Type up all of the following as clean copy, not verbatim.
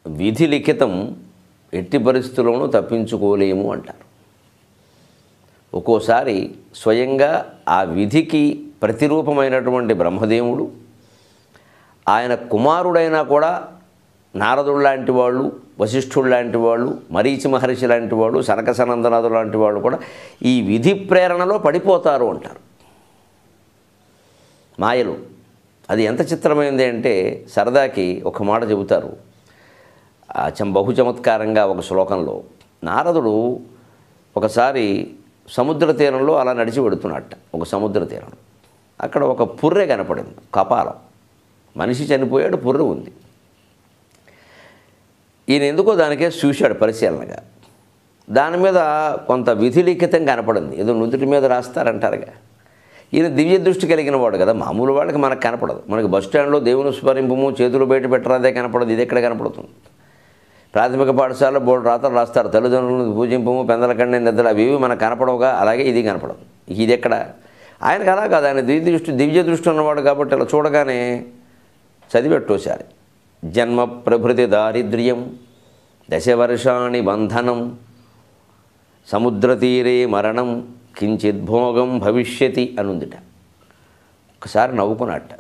విధి లిఖితం ఎట్టి పరిస్థితుల్లోనూ తప్పించుకోలేము అంటారు. ఒక్కోసారి స్వయంగా ఆ విధికి ప్రతిరూపమైనటువంటి బ్రహ్మదేవుడు, ఆయన కుమారుడైనా కూడా నారదుడు లాంటి వాళ్ళు, వశిష్ఠుడు లాంటి వాళ్ళు, మరీచి మహర్షి లాంటి వాళ్ళు, సనక సనందనాథుడు లాంటి వాళ్ళు కూడా ఈ విధి ప్రేరణలో పడిపోతారు అంటారు. మాయలు అది ఎంత చిత్రమైంది అంటే సరదాకి ఒక మాట చెబుతారు. బహు చమత్కారంగా ఒక శ్లోకంలో నారదుడు ఒకసారి సముద్ర తీరంలో అలా నడిచి పెడుతున్నట్ట. ఒక సముద్ర తీరం, అక్కడ ఒక పుర్రె కనపడింది, కపాలం. మనిషి చనిపోయాడు, పుర్రె ఉంది. ఈయన ఎందుకో దానికే చూశాడు పరిశీలనగా. దాని మీద కొంత విధిలిఖితం కనపడింది. ఏదో నుదుటి మీద రాస్తారంటారుగా. ఈయన దివ్య దృష్టి కలిగిన వాడు కదా, మామూలు వాళ్ళకి మనకు కనపడదు. మనకి బస్ స్టాండ్లో దేవుని స్మరింపము, చేతులు బయట పెట్టరాదే కనపడదు. ఇది ఎక్కడ కనపడుతుంది? ప్రాథమిక పాఠశాలలో బోర్డు రాతలు రాస్తారు, తల్లిదండ్రులను పూజింపము, పెందలకండే నిద్ర, అవి మనకు కనపడవుగా. అలాగే ఇది కనపడదు. ఇది ఎక్కడ? ఆయనకు అలా కాదు, ఆయన దివ్య దృష్టి ఉన్నవాడు కాబట్టి అలా చూడగానే చదివెట్టోసారి. జన్మ ప్రభృతి దారిద్ర్యం దశవర్షాణి బంధనం సముద్రతీరే మరణం కించిద్భోగం భవిష్యతి అనుందిట. ఒకసారి నవ్వుకున్నట్ట.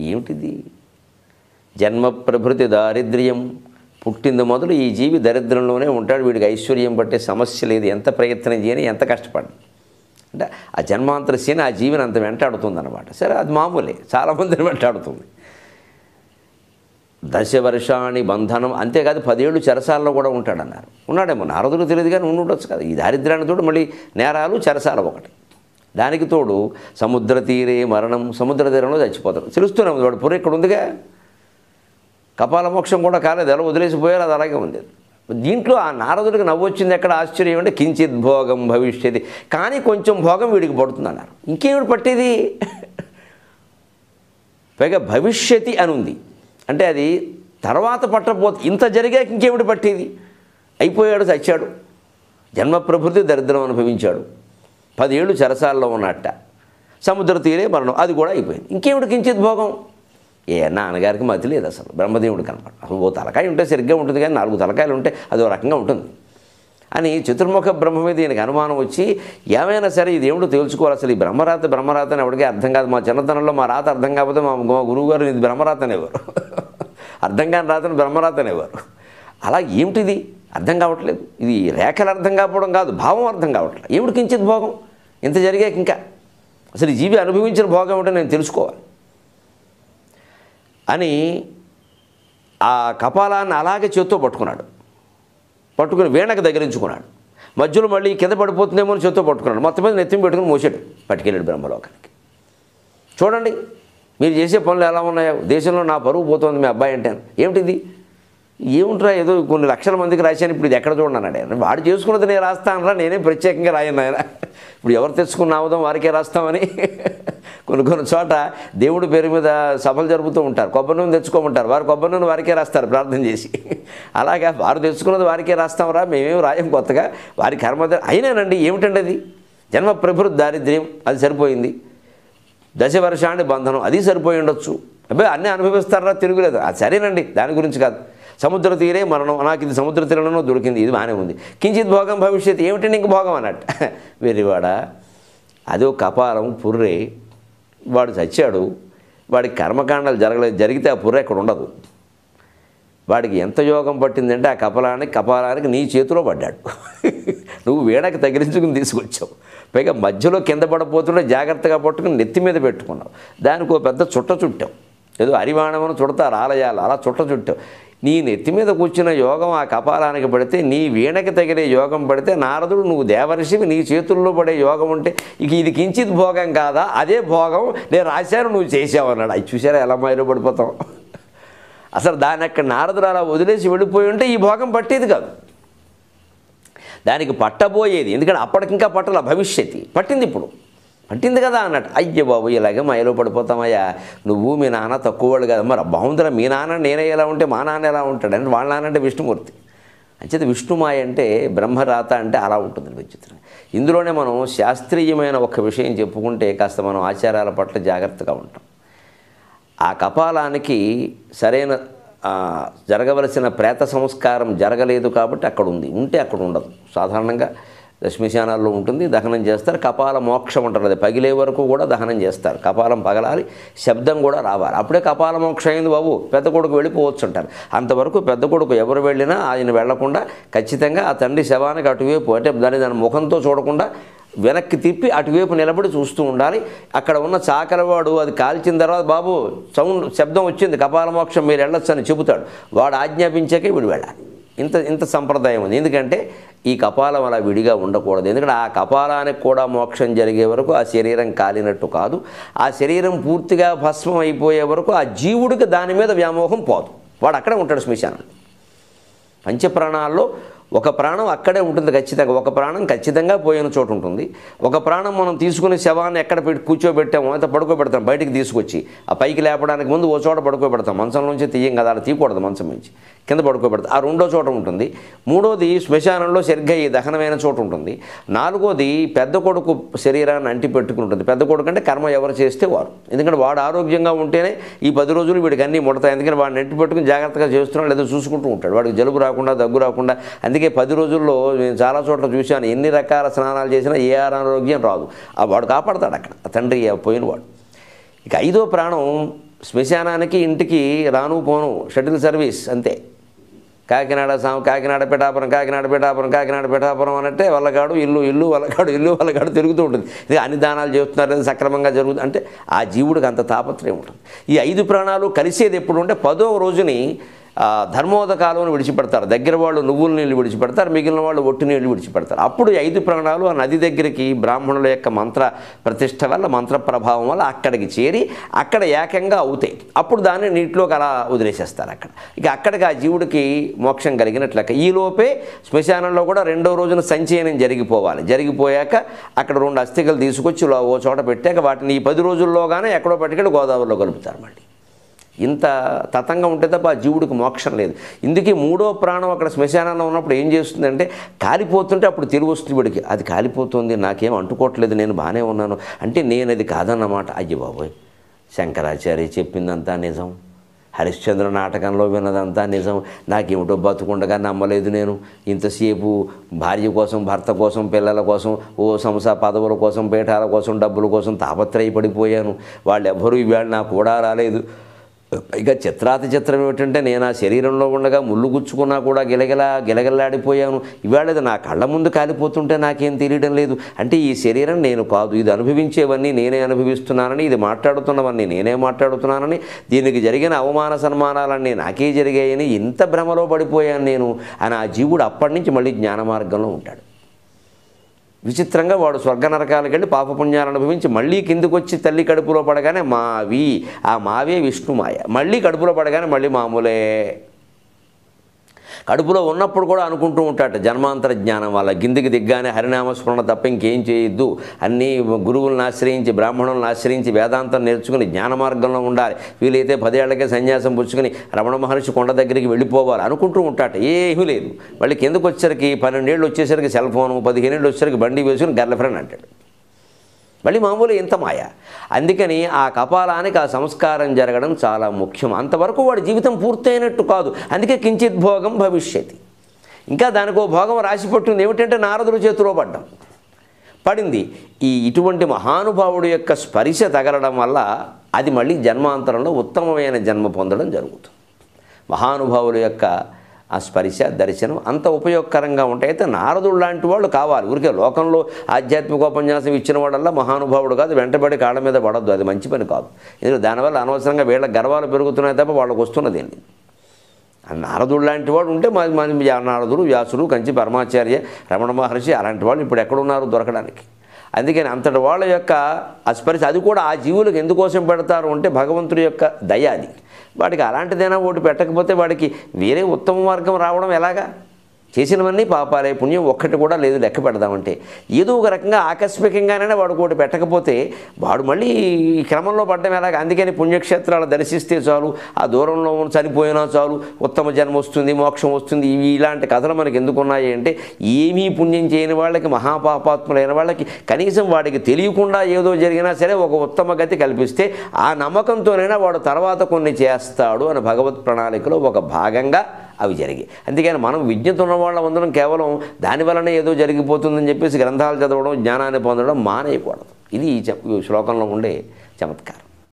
ఏమిటిది? జన్మ ప్రభృతి దారిద్ర్యం, పుట్టింది మొదలు ఈ జీవి దరిద్రంలోనే ఉంటాడు. వీడికి ఐశ్వర్యం పట్టే సమస్య లేదు. ఎంత ప్రయత్నం చేయని, ఎంత కష్టపడి, అంటే ఆ జన్మాంతర శని ఆ జీవిని అంత వెంటాడుతుంది అన్నమాట. సరే, అది మామూలే, చాలామందిని వెంటాడుతుంది. దశవర్షాణి బంధనం, అంతేకాదు 10 ఏళ్ళు చెరసాలలో కూడా ఉంటాడన్నారు. ఉన్నాడేమో, నారదుడు తెలియదు కానీ ఉండొచ్చు కదా. ఈ దారిద్ర్యాన్ని తోడు మళ్ళీ నేరాలు, చెరసాల ఒకటి. దానికి తోడు సముద్ర తీరే మరణం, సముద్ర తీరంలో చచ్చిపోతాడు. తెలుస్తూనే ఉంది, వాడు పుర్రె ఇక్కడ ఉందిగా. కపాల మోక్షం కూడా కాలేదు, ఎలా వదిలేసిపోయారు, అది అలాగే ఉంది. దీంట్లో ఆ నారదుడికి నవ్వు వచ్చింది ఎక్కడ? ఆశ్చర్యం అంటే కించిత్ భోగం భవిష్యతి, కానీ కొంచెం భోగం వీడికి పడుతుంది అన్నారు. ఇంకేమిటి పట్టేది? పైగా భవిష్యతి అని ఉంది అంటే అది తర్వాత పట్టపోతే, ఇంత జరిగాక ఇంకేమిటి పట్టేది? అయిపోయాడు, చచ్చాడు, జన్మ ప్రభృతి దరిద్రం అనుభవించాడు, 10 ఏళ్ళు చెరసాలలో ఉన్నట్ట, సముద్ర తీరే మరణం, అది కూడా అయిపోయింది. ఇంకేమిటి కించిత్ భోగం? నాన్నగారికి మతి లేదు అసలు. బ్రహ్మదేవుడు కనపడ, అసలు ఓ తలకాయ ఉంటే సరిగ్గా ఉంటుంది, కానీ 4 తలకాయలు ఉంటే అదో రకంగా ఉంటుంది అని చతుర్ముఖ బ్రహ్మ మీద ఈయనకి అనుమానం వచ్చి, ఏమైనా సరే ఇది ఏమిటో తెలుసుకోవాలి. అసలు ఈ బ్రహ్మరాత అని ఎవరికీ అర్థం కాదు. మా చిన్నతనంలో మా రాత అర్థం కాకపోతే మా గురువుగారు ఇది బ్రహ్మరాత అనేవారు. అర్థం కాని రాతని బ్రహ్మరాత అనేవారు. అలా ఏమిటిది అర్థం కావట్లేదు. ఇది రేఖలు అర్థం కాకపోవడం కాదు, భావం అర్థం కావట్లేదు. ఏమిటి కించిత్ భోగం? ఇంత జరిగాక ఇంకా అసలు ఈ జీవి అనుభవించిన భోగం ఏమిటో నేను తెలుసుకోవాలి అని ఆ కపాలాన్ని అలాగే చేత్తో పట్టుకుని వీణకు దగ్గరించుకున్నాడు. మధ్యలో మళ్ళీ కింద పడిపోతుందేమో అని చేత్తో పట్టుకున్నాడు. మొత్తం మీద నెత్తిని పెట్టుకుని మోసాడు, పట్టుకెళ్ళాడు బ్రహ్మలోకానికి. చూడండి మీరు చేసే పనులు ఎలా ఉన్నాయో. దేశంలో నా పరువు పోతుంది మీ అబ్బాయి అంటే. ఏమిటిది? ఏముంటారా, ఏదో కొన్ని లక్షల మందికి రాశాను, ఇప్పుడు ఇది ఎక్కడ చూడన్నాడు ఆయన. వాడు చేసుకున్నది నేను రాస్తానరా, నేనేం ప్రత్యేకంగా రాయను ఆయన. ఇప్పుడు ఎవరు తెచ్చుకున్న ఆవుదాం వారికే రాస్తామని కొన్ని చోట దేవుడి పేరు మీద సభలు జరుపుతూ ఉంటారు. కొబ్బరి నూనె తెచ్చుకోమంటారు, వారు కొబ్బరి నూనె వారికే రాస్తారు ప్రార్థన చేసి. అలాగా వారు తెచ్చుకున్నది వారికే రాస్తామరా, మేమేం రాయం కొత్తగా, వారి కర్మ అయినానండి. ఏమిటండి అది? జన్మ ప్రభృతి దారిద్ర్యం, అది సరిపోయింది. దశవర్షాన్ని బంధనం, అది సరిపోయి ఉండొచ్చు. అబ్బాయి అన్నీ అనుభవిస్తారా, తిరుగులేదు, అది సరేనండి, దాని గురించి కాదు. సముద్ర తీరే మరణం, నాకు ఇది సముద్ర తీరంలో దొరికింది, ఇది బాగానే ఉంది. కించిత్ భోగం భవిష్యత్తు, ఏమిటండి ఇంక భోగం అన్నట్టు. వెర్రివాడ, అదో కపాలం, పుర్రే. వాడు చచ్చాడు, వాడికి కర్మకాండాలు జరిగితే ఆ పుర్రె ఎక్కడ ఉండదు. వాడికి ఎంత యోగం పట్టిందంటే ఆ కపాలానికి నీ చేతిలో పడ్డాడు. నువ్వు వీణకి తగిలించుకుని తీసుకొచ్చావు. పైగా మధ్యలో కింద పడపోతుంటే జాగ్రత్తగా పట్టుకుని నెత్తి మీద పెట్టుకున్నావు. దానికి ఒక పెద్ద చుట్ట చుట్టావు. ఏదో అరివాణమని చుడతారు ఆలయాలు, అలా చుట్ట చుట్టావు. నీ నెత్తి మీద కూర్చున్న యోగం ఆ కపాలానికి పడితే, నీ వీణకి తగిలే యోగం పడితే, నారదుడు నువ్వు దేవర్షివి, నీ చేతుల్లో పడే యోగం ఉంటే ఇక ఇది కించిత్ భోగం కాదా? అదే భోగం నేను రాశాను, నువ్వు చేసావు అన్నాడు. అది చూసారా ఎలా మాయలో పడిపోతాం. అసలు దాన్ని అక్కడ నారదుడు అలా వదిలేసి వెళ్ళిపోయి ఉంటే ఈ భోగం పట్టేది కాదు, దానికి పట్టబోయేది. ఎందుకంటే అప్పటికింకా పట్టల, భవిష్యత్తు పట్టింది, ఇప్పుడు పట్టింది కదా అన్నట్టు. అయ్య బాబు, ఇలాగే మాయలో పడిపోతామయ్యా, నువ్వు మీ నాన్న తక్కువ వాళ్ళు కదా. మరి బాగుందిరా, మీ నాన్న నేనే ఎలా ఉంటే మా నాన్న ఎలా ఉంటాడు అంటే, వాళ్ళ నాన్న అంటే విష్ణుమూర్తి. అంచేత విష్ణుమాయ అంటే బ్రహ్మరాత అంటే అలా ఉంటుంది విచిత్రం. ఇందులోనే మనం శాస్త్రీయమైన ఒక విషయం చెప్పుకుంటే కాస్త మనం ఆచారాల పట్ల జాగ్రత్తగా ఉంటాం. ఆ కపాలానికి సరైన జరగవలసిన ప్రేత సంస్కారం జరగలేదు కాబట్టి అక్కడ ఉంది, ఉంటే అక్కడ ఉండదు. సాధారణంగా శ్మశానాల్లో ఉంటుంది, దహనం చేస్తారు. కపాల మోక్షం అంటారు, అది పగిలే వరకు కూడా దహనం చేస్తారు. కపాలం పగలాలి, శబ్దం కూడా రావాలి, అప్పుడే కపాల మోక్షం అయింది బాబు, పెద్ద కొడుకు వెళ్ళిపోవచ్చు అంటారు. అంతవరకు పెద్ద కొడుకు ఎవరు వెళ్ళినా ఆయన వెళ్లకుండా ఖచ్చితంగా ఆ తండ్రి శవానికి అటువైపు, అంటే దాని ముఖంతో చూడకుండా వెనక్కి తిప్పి అటువైపు నిలబడి చూస్తూ ఉండాలి. అక్కడ ఉన్న చాకలవాడు అది కాల్చిన తర్వాత బాబు శబ్దం వచ్చింది, కపాల మోక్షం మీరు వెళ్ళొచ్చు అని చెబుతాడు. వాడు ఆజ్ఞాపించాకే వీడు వెళ్ళాలి. ఇంత సంప్రదాయం ఉంది. ఎందుకంటే ఈ కపాలం అలా విడిగా ఉండకూడదు. ఎందుకంటే ఆ కపాలానికి కూడా మోక్షం జరిగే వరకు ఆ శరీరం కాలినట్టు కాదు. ఆ శరీరం పూర్తిగా భస్మం అయిపోయే వరకు ఆ జీవుడికి దాని మీద వ్యామోహం పోదు, వాడు అక్కడే ఉంటాడు శ్మశానం. పంచప్రాణాల్లో ఒక ప్రాణం అక్కడే ఉంటుంది ఖచ్చితంగా. ఒక ప్రాణం ఖచ్చితంగా పోయిన చోటు ఉంటుంది. ఒక ప్రాణం మనం తీసుకునే శవాన్ని ఎక్కడ కూర్చోబెట్టామో అంత పడుకోబెడతాం, బయటికి తీసుకొచ్చి ఆ పైకి లేపడానికి ముందు ఓ చోట పడుకోబెడతాం. మంచం నుంచి తీయం కదా, అలా తీయకూడదు, మంచం నుంచి కింద పడుకోబెడతాం. ఆ రెండో చోట ఉంటుంది. మూడోది శ్మశానంలో సరిగ్గా ఈ దహనమైన చోటు ఉంటుంది. నాలుగోది పెద్ద కొడుకు శరీరాన్ని అంటి పెట్టుకుని ఉంటుంది. పెద్ద కొడుకు అంటే కర్మ ఎవరు చేస్తే వారు, ఎందుకంటే వాడు ఆరోగ్యంగా ఉంటేనే ఈ 10 రోజులు వీడికి అన్నీ ముడతాయి. ఎందుకంటే వాడిని అంటి పెట్టుకుని జాగ్రత్తగా చేస్తున్నాడు లేదా చూసుకుంటూ ఉంటాడు, వాడికి జలుబు రాకుండా దగ్గు రాకుండా. అందుకే 10 రోజుల్లో నేను చాలా చోట్ల చూశాను, ఎన్ని రకాల స్నానాలు చేసినా ఏ అనారోగ్యం రాదు. వాడు కాపాడతాడు అక్కడ, ఆ తండ్రి పోయినవాడు. ఇక 5వ ప్రాణం శ్మశానానికి ఇంటికి రాను పోను షటిల్ సర్వీస్ అంతే. కాకినాడ పిఠాపురం అనంటే వల్లగాడు ఇల్లు వల్లగాడు తిరుగుతూ ఉంటుంది. ఇది అన్ని దానాలు చేస్తున్నారు, సక్రమంగా జరుగుతుంది అంటే ఆ జీవుడికి అంత తాపత్రయం ఉంటుంది. ఈ 5 ప్రాణాలు కలిసేది ఎప్పుడు అంటే 10వ రోజుని ధర్మోదకాలను విడిచిపెడతారు. దగ్గర వాళ్ళు నువ్వుల నీళ్ళు విడిచిపెడతారు, మిగిలిన వాళ్ళు ఒట్టి నీళ్ళు విడిచిపెడతారు. అప్పుడు 5 ప్రాణాలు ఆ నది దగ్గరికి బ్రాహ్మణుల యొక్క మంత్ర ప్రతిష్ట వల్ల, మంత్ర ప్రభావం వల్ల అక్కడికి చేరి అక్కడ ఏకంగా అవుతాయి. అప్పుడు దాన్ని నీటిలోకి అలా వదిలేసేస్తారు అక్కడ. ఇక అక్కడికి ఆ జీవుడికి మోక్షం కలిగినట్లెక్క. ఈలోపే శ్మశానంలో కూడా 2వ రోజున సంచయనం జరిగిపోవాలి. జరిగిపోయాక అక్కడ 2 అస్థికలు తీసుకొచ్చి ఓ చోట పెట్టాక వాటిని ఈ 10 రోజుల్లోగానే ఎక్కడో పట్టుకెళ్ళి గోదావరిలో కలుపుతారు. మళ్ళీ ఇంత తతంగా ఉంటే తప్ప ఆ జీవుడికి మోక్షం లేదు. ఇందుకే 3వ ప్రాణం అక్కడ శ్మశానంలో ఉన్నప్పుడు ఏం చేస్తుందంటే కాలిపోతుంటే అప్పుడు తెలివి వస్తుంది వీడికి, అది కాలిపోతుంది, నాకేం అంటుకోవట్లేదు, నేను బాగానే ఉన్నాను అంటే నేను అది కాదన్నమాట. అయ్య బాబోయ్, శంకరాచార్య చెప్పిందంతా నిజం, హరిశ్చంద్ర నాటకంలో విన్నదంతా నిజం, నాకేమిటో బతుకుండగా నమ్మలేదు నేను. ఇంతసేపు భార్య కోసం, భర్త కోసం, పిల్లల కోసం, పదవుల కోసం, పీఠాల కోసం, డబ్బుల కోసం తాపత్రయపడిపోయాను. వాళ్ళు ఎవ్వరూ ఇవాళ నాకు కూడా రాలేదు. ఇక చిత్రాతి చిత్రం ఏమిటంటే నేను ఆ శరీరంలో ఉండగా ముళ్ళు గుచ్చుకున్నా కూడా గిలగిలాడిపోయాను. ఇవాళ నా కళ్ళ ముందు కాలిపోతుంటే నాకేం తెలియడం లేదు. అంటే ఈ శరీరం నేను కాదు, ఇది అనుభవించేవన్నీ నేనే అనుభవిస్తున్నానని, ఇది మాట్లాడుతున్నవన్నీ నేనే మాట్లాడుతున్నానని, దీనికి జరిగిన అవమాన సన్మానాలన్నీ నాకే జరిగాయని ఇంత భ్రమలో పడిపోయాను నేను అని ఆ జీవుడు అప్పటి నుంచి మళ్ళీ జ్ఞాన మార్గంలో ఉంటాడు. విచిత్రంగా వాడు స్వర్గ నరకాలకు వెళ్ళి పాపపుణ్యాలను అనుభవించి మళ్ళీ కిందకు వచ్చి తల్లి కడుపులో పడగానే ఆ మావే విష్ణుమాయ, మళ్ళీ కడుపులో పడగానే మళ్ళీ మామూలే. కడుపులో ఉన్నప్పుడు కూడా అనుకుంటూ ఉంటాడు జన్మాంతర జ్ఞానం వల్ల, కిందికి దిగ్గానే హరినామస్మరణ తప్ప ఇంకేం చేయొద్దు, అన్నీ గురువులను ఆశ్రయించి బ్రాహ్మణులను ఆశ్రయించి వేదాంతం నేర్చుకుని జ్ఞాన మార్గంలో ఉండాలి, వీలైతే 10 ఏళ్లకే సన్యాసం పుచ్చుకుని రమణ మహర్షి కొండ దగ్గరికి వెళ్ళిపోవాలి అనుకుంటూ ఉంటాడు. ఏమీ లేదు. మళ్ళీ కిందకు వచ్చేసరికి 12 ఏళ్ళు వచ్చేసరికి సెల్ ఫోను, 15 ఏళ్ళు వచ్చేసరికి బండి వేసుకుని గర్ల్ ఫ్రెండ్ అంటాడు. మళ్ళీ మామూలు ఇంత మాయ. అందుకని ఆ కపాలానికి ఆ సంస్కారం జరగడం చాలా ముఖ్యం. అంతవరకు వాడి జీవితం పూర్తయినట్టు కాదు. అందుకే కించిత్ భోగం భవిష్యతి, ఇంకా దానికో భోగం రాసిపెట్టింది. ఏమిటంటే నారదుడి చేతిలో పడింది. ఇటువంటి మహానుభావుడు యొక్క స్పర్శ తగలడం వల్ల అది మళ్ళీ జన్మాంతరంలో ఉత్తమమైన జన్మ పొందడం జరుగుతుంది. మహానుభావుల యొక్క ఆ స్పర్శ దర్శనం అంత ఉపయోగకరంగా ఉంటాయి. అయితే నారదుడు లాంటి వాళ్ళు కావాలి. ఊరికే లోకంలో ఆధ్యాత్మికోపన్యాసం ఇచ్చిన వాళ్ళల్లా మహానుభావుడు కాదు, వెంటబడి కాళ్ళ మీద పడద్దు, అది మంచి పని కాదు. ఎందుకంటే దానివల్ల అనవసరంగా వీళ్ళ గర్వాలు పెరుగుతున్నాయి తప్ప వాళ్ళకు వస్తున్నది ఏంటి. నారదుడు లాంటి వాడు ఉంటే నారదుడు, వ్యాసుడు, కంచి పరమాచార్య, రమణ మహర్షి అలాంటి వాళ్ళు ఇప్పుడు ఎక్కడున్నారు దొరకడానికి. అందుకని అంతటి వాళ్ళ యొక్క ఆ స్పర్శ అది కూడా ఆ జీవులకు ఎందుకోసం పెడతారు అంటే భగవంతుడి యొక్క దయ. అది వాడికి అలాంటిదైనా ఒకటి పెట్టకపోతే వాడికి వేరే ఉత్తమ మార్గం రావడం ఎలాగా? చేసినవన్నీ పాపాలే, పుణ్యం ఒక్కటి కూడా లేదు లెక్క పెడదామంటే. ఏదో ఒక రకంగా ఆకస్మికంగానైనా వాడు ఒకటి పెట్టకపోతే వాడు మళ్ళీ ఈ క్రమంలో పడ్డం ఎలాగ. అందుకని పుణ్యక్షేత్రాలు దర్శిస్తే చాలు, ఆ దూరంలో చనిపోయినా చాలు, ఉత్తమ జన్మ వస్తుంది, మోక్షం వస్తుంది, ఇలాంటి కథలు మనకి ఎందుకున్నాయి అంటే, ఏమీ పుణ్యం చేయని వాళ్ళకి, మహాపాపాత్ములైన వాళ్ళకి కనీసం వాడికి తెలియకుండా ఏదో జరిగినా సరే ఒక ఉత్తమ గతి కల్పిస్తే ఆ నమ్మకంతోనైనా వాడు తర్వాత కొన్ని చేస్తాడు అని భగవత్ ప్రణాళికలో ఒక భాగంగా అవి జరిగాయి. అందుకని మనం విజ్ఞత ఉన్న వాళ్ళందరం కేవలం దానివల్లనే ఏదో జరిగిపోతుందని చెప్పేసి గ్రంథాలు చదవడం, జ్ఞానాన్ని పొందడం మానేయకూడదు. ఇది ఈ శ్లోకంలో ఉండే చమత్కారం.